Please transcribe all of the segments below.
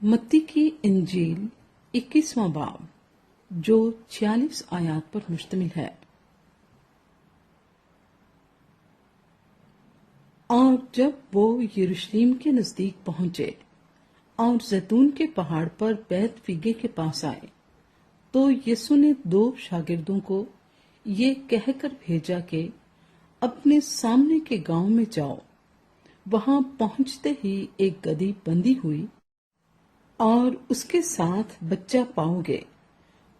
متی کی انجیل 21واں باب جو 46 آیات پر مشتمل ہے۔ اور جب وہ یروشلم کے نزدیک پہنچے اور زیتون کے پہاڑ پر بیت فیگے کے پاس آئے تو یسوع نے 2 شاگردوں کو یہ کہہ کر بھیجا کہ اپنے سامنے کے گاؤں میں جاؤ۔ وہاں پہنچتے ہی ایک گدھی بندھی ہوئی اور اس کے ساتھ بچہ پاؤ گے،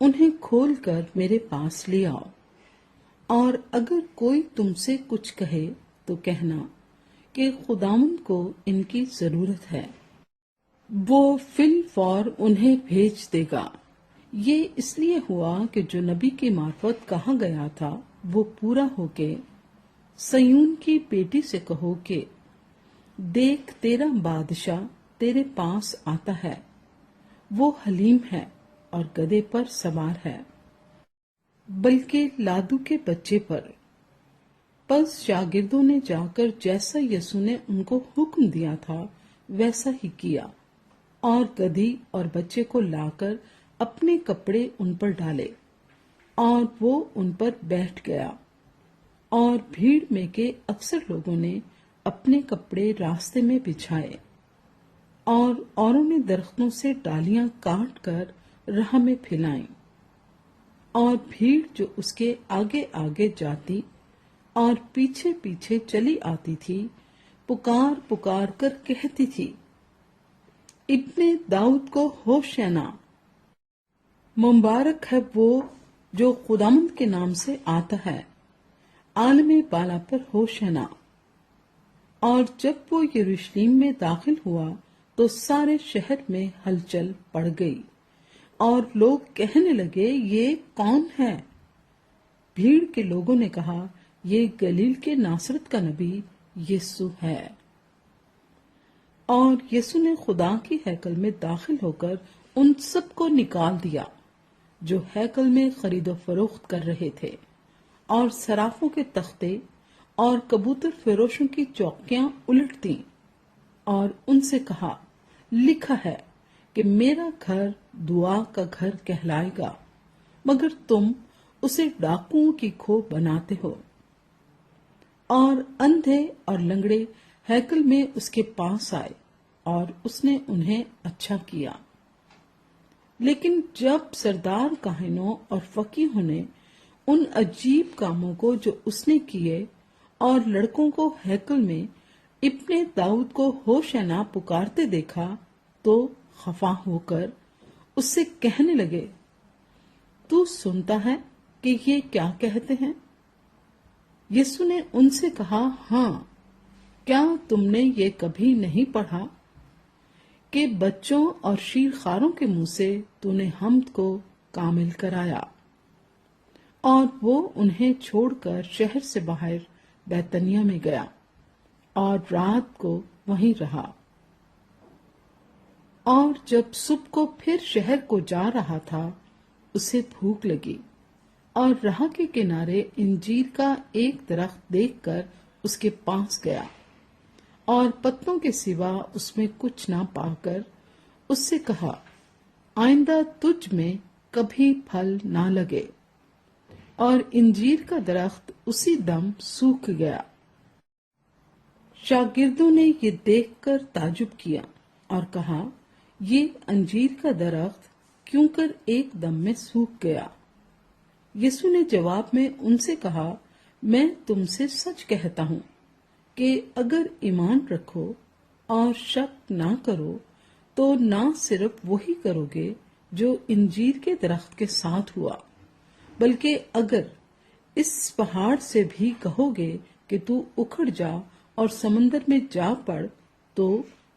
انہیں کھول کر میرے پاس لے آؤ۔ اور اگر کوئی تم سے کچھ کہے تو کہنا کہ خداوند کو ان کی ضرورت ہے، وہ فی الفور انہیں بھیج دے گا۔ یہ اس لیے ہوا کہ جو نبی کی معرفت کہا گیا تھا وہ پورا ہو کے سیون کی بیٹی سے کہو کہ دیکھ تیرا بادشاہ تیرے پاس آتا ہے، وہ حلیم ہے اور گدھے پر سوار ہے، بلکہ لادو کے بچے پر۔ پس شاگردوں نے جا کر جیسا یسوع نے ان کو حکم دیا تھا ویسا ہی کیا، اور گدھی اور بچے کو لا کر اپنے کپڑے ان پر ڈالے، اور وہ ان پر بیٹھ گیا۔ اور بھیڑ میں کے اکثر لوگوں نے اپنے کپڑے راستے میں بچھائے، اور اوروں نے درختوں سے ڈالیاں کاٹ کر راہ میں پھیلائیں۔ اور بھیڑ جو اس کے آگے آگے جاتی اور پیچھے پیچھے چلی آتی تھی، پکار پکار کر کہتی تھی، ابن داؤد کو ہوشینا، مبارک ہے وہ جو خداوند کے نام سے آتا ہے، عالم بالا پر ہوشینا۔ اور جب وہ یروشلم میں داخل ہوا تو سارے شہر میں ہلچل پڑ گئی، اور لوگ کہنے لگے یہ کون ہے؟ بھیڑ کے لوگوں نے کہا یہ گلیل کے ناصرت کا نبی یسوع ہے۔ اور یسوع نے خدا کی ہیکل میں داخل ہو کر ان سب کو نکال دیا جو ہیکل میں خرید و فروخت کر رہے تھے، اور صرافوں کے تختے اور کبوتر فروشوں کی چوکیاں الٹ دیں، اور ان سے کہا، لکھا ہے کہ میرا گھر دعا کا گھر کہلائے گا، مگر تم اسے ڈاکوؤں کی کھو بناتے ہو۔ اور اندھے اور لنگڑے ہیکل میں اس کے پاس آئے اور اس نے انہیں اچھا کیا۔ لیکن جب سردار کاہنوں اور فقیہوں نے ان عجیب کاموں کو جو اس نے کیے اور لڑکوں کو ہیکل میں ابن داؤد کو ہوشینا پکارتے دیکھا تو خفا ہو کر اس سے کہنے لگے، تو سنتا ہے کہ یہ کیا کہتے ہیں؟ یسوع نے ان سے کہا، ہاں، کیا تم نے یہ کبھی نہیں پڑھا کہ بچوں اور شیرخواروں کے منہ سے تو نے حمد کو کامل کرایا؟ اور وہ انہیں چھوڑ کر شہر سے باہر بیتنیہ میں گیا اور رات کو وہیں رہا۔ اور جب صبح کو پھر شہر کو جا رہا تھا، اسے بھوک لگی، اور راہ کے کنارے انجیر کا ایک درخت دیکھ کر اس کے پاس گیا، اور پتوں کے سوا اس میں کچھ نہ پا کر اس سے کہا، آئندہ تجھ میں کبھی پھل نہ لگے۔ اور انجیر کا درخت اسی دم سوکھ گیا۔ شاگردوں نے یہ دیکھ کر تعجب کیا اور کہا، یہ انجیر کا درخت کیوں کر ایک دم میں سوکھ گیا؟ یسوع نے جواب میں ان سے کہا، میں تم سے سچ کہتا ہوں کہ اگر ایمان رکھو اور شک نہ کرو تو نہ صرف وہی کرو گے جو انجیر کے درخت کے ساتھ ہوا، بلکہ اگر اس پہاڑ سے بھی کہو گے کہ تو اکھڑ جا اور سمندر میں جا پڑ تو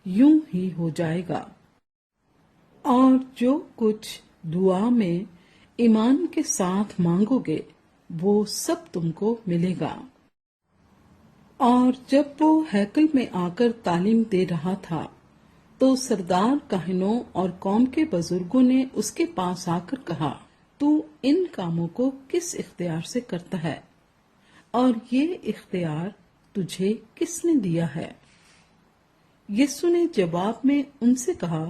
یوں ہی ہو جائے گا۔ اور جو کچھ دعا میں ایمان کے ساتھ مانگو گے وہ سب تم کو ملے گا۔ اور جب وہ ہیکل میں آ کر تعلیم دے رہا تھا تو سردار کاہنوں اور قوم کے بزرگوں نے اس کے پاس آ کر کہا، تو ان کاموں کو کس اختیار سے کرتا ہے، اور یہ اختیار تجھے کس نے دیا ہے؟ یسوع نے جواب میں ان سے کہا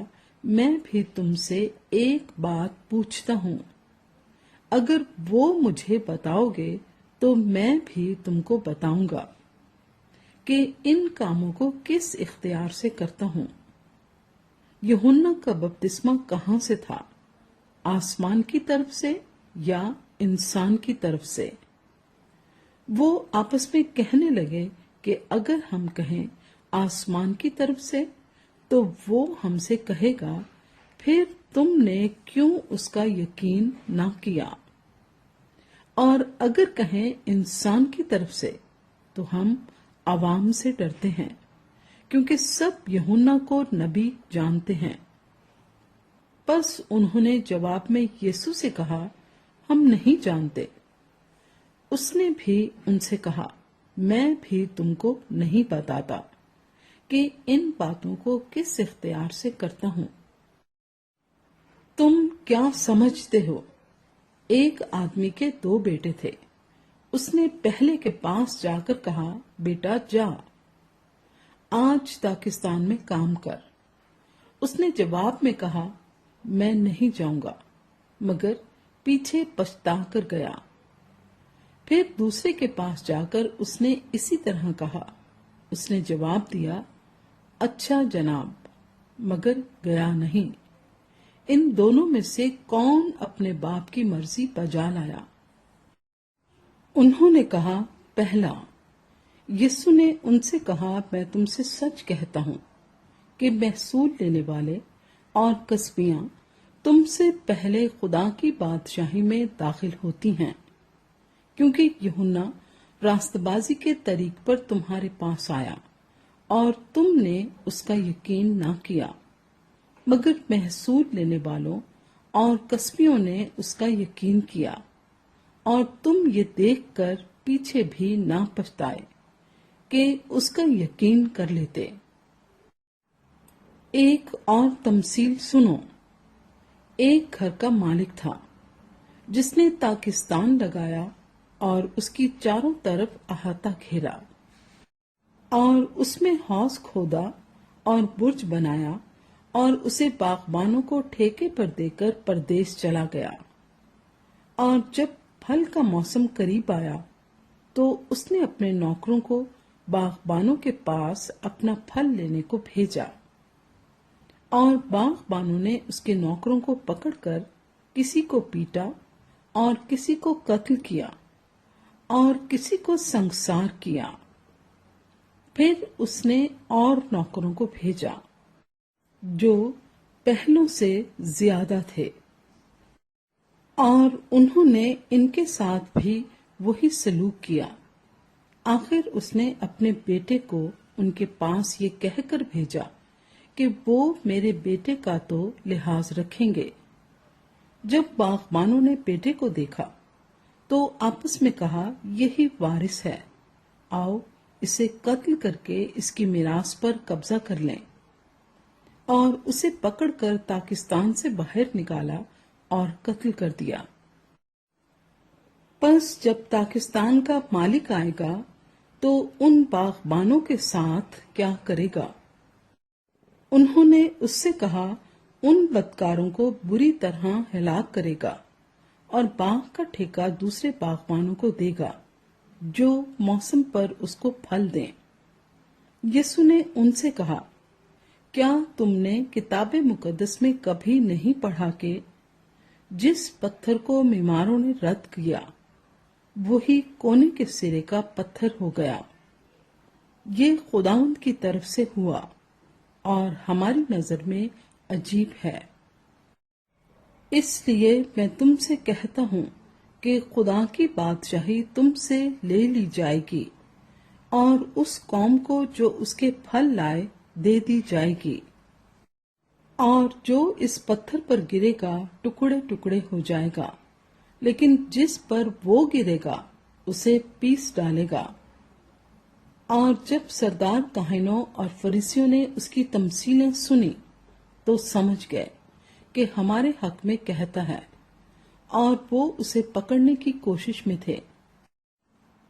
میں بھی تم سے ایک بات پوچھتا ہوں، اگر وہ مجھے بتاؤ گے تو میں بھی تم کو بتاؤں گا کہ ان کاموں کو کس اختیار سے کرتا ہوں۔ یوحنا کا بپتسمہ کہاں سے تھا؟ آسمان کی طرف سے یا انسان کی طرف سے؟ وہ آپس میں کہنے لگے کہ اگر ہم کہیں آسمان کی طرف سے تو وہ ہم سے کہے گا، پھر تم نے کیوں اس کا یقین نہ کیا؟ اور اگر کہیں انسان کی طرف سے تو ہم عوام سے ڈرتے ہیں، کیونکہ سب یوحنا کو نبی جانتے ہیں۔ پس انہوں نے جواب میں یسوع سے کہا، ہم نہیں جانتے۔ اس نے بھی ان سے کہا، میں بھی تم کو نہیں بتاتا کہ ان باتوں کو کس اختیار سے کرتا ہوں۔ تم کیا سمجھتے ہو؟ ایک آدمی کے 2 بیٹے تھے۔ اس نے پہلے کے پاس جا کر کہا، بیٹا جا، آج پاکستان میں کام کر۔ اس نے جواب میں کہا، میں نہیں جاؤں گا، مگر پیچھے پچھتا کر گیا۔ پھر دوسرے کے پاس جا کر اس نے اسی طرح کہا۔ اس نے جواب دیا، اچھا جناب، مگر گیا نہیں۔ ان دونوں میں سے کون اپنے باپ کی مرضی بجا لایا؟ انہوں نے کہا، پہلا۔ یسوع نے ان سے کہا، میں تم سے سچ کہتا ہوں کہ محصول لینے والے اور کسبیاں تم سے پہلے خدا کی بادشاہی میں داخل ہوتی ہیں، کیونکہ یوحنا راست بازی کے طریق پر تمہارے پاس آیا اور تم نے اس کا یقین نہ کیا، مگر محصول لینے والوں اور کسبیوں نے اس کا یقین کیا، اور تم یہ دیکھ کر پیچھے بھی نہ پچھتائے کہ اس کا یقین کر لیتے۔ ایک اور تمثیل سنو۔ ایک گھر کا مالک تھا جس نے پاکستان لگایا اور اس کی چاروں طرف احاطہ گھیرا، اور اس میں حوض کھودا اور برج بنایا، اور اسے باغبانوں کو ٹھیکے پر دے کر پردیس چلا گیا۔ اور جب پھل کا موسم قریب آیا تو اس نے اپنے نوکروں کو باغبانوں کے پاس اپنا پھل لینے کو بھیجا، اور باغبانوں نے اس کے نوکروں کو پکڑ کر کسی کو پیٹا اور کسی کو قتل کیا اور کسی کو سنگسار کیا۔ پھر اس نے اور نوکروں کو بھیجا جو پہلوں سے زیادہ تھے، اور انہوں نے ان کے ساتھ بھی وہی سلوک کیا۔ آخر اس نے اپنے بیٹے کو ان کے پاس یہ کہہ کر بھیجا کہ وہ میرے بیٹے کا تو لحاظ رکھیں گے۔ جب باغبانوں نے بیٹے کو دیکھا تو آپس میں کہا، یہی وارث ہے، آؤ اسے قتل کر کے اس کی میراث پر قبضہ کر لیں۔ اور اسے پکڑ کر پاکستان سے باہر نکالا اور قتل کر دیا۔ پس جب پاکستان کا مالک آئے گا تو ان باغبانوں کے ساتھ کیا کرے گا؟ انہوں نے اس سے کہا، ان بدکاروں کو بری طرح ہلاک کرے گا اور باغ کا ٹھیکہ دوسرے باغبانوں کو دے گا جو موسم پر اس کو پھل دیں۔ یسوع نے ان سے کہا، کیا تم نے کتاب مقدس میں کبھی نہیں پڑھا کہ جس پتھر کو معماروں نے رد کیا وہی کونے کے سرے کا پتھر ہو گیا؟ یہ خداوند کی طرف سے ہوا اور ہماری نظر میں عجیب ہے۔ اس لیے میں تم سے کہتا ہوں کہ خدا کی بادشاہی تم سے لے لی جائے گی اور اس قوم کو جو اس کے پھل لائے دے دی جائے گی۔ اور جو اس پتھر پر گرے گا ٹکڑے ٹکڑے ہو جائے گا، لیکن جس پر وہ گرے گا اسے پیس ڈالے گا۔ اور جب سردار کاہنوں اور فریسیوں نے اس کی تمثیلیں سنی تو سمجھ گئے کہ ہمارے حق میں کہتا ہے، اور وہ اسے پکڑنے کی کوشش میں تھے،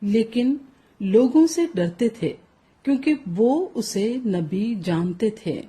لیکن لوگوں سے ڈرتے تھے کیونکہ وہ اسے نبی جانتے تھے۔